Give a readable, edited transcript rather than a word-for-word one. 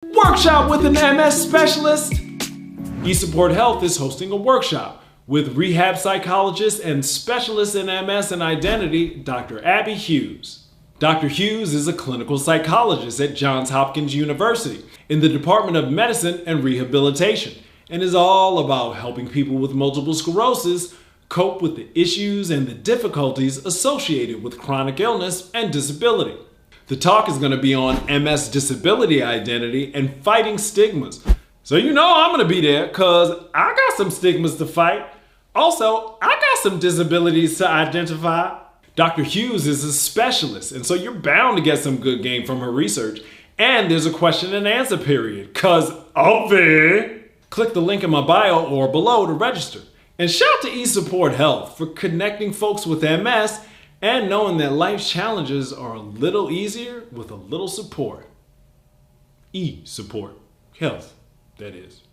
Workshop with an MS specialist? eSupport Health is hosting a workshop with rehab psychologist and specialist in MS and identity, Dr. Abbey Hughes. Dr. Hughes is a clinical psychologist at Johns Hopkins University in the Department of Medicine and Rehabilitation, and is all about helping people with multiple sclerosis cope with the issues and the difficulties associated with chronic illness and disability. The talk is going to be on MS disability identity and fighting stigmas. So you know I'm going to be there because I got some stigmas to fight. Also, I got some disabilities to identify. Dr. Hughes is a specialist, and so you're bound to get some good game from her research. And there's a question and answer period, because obvi. Click the link in my bio or below to register. And shout to eSupport Health for connecting folks with MS and knowing that life's challenges are a little easier with a little support. eSupport Health, that is.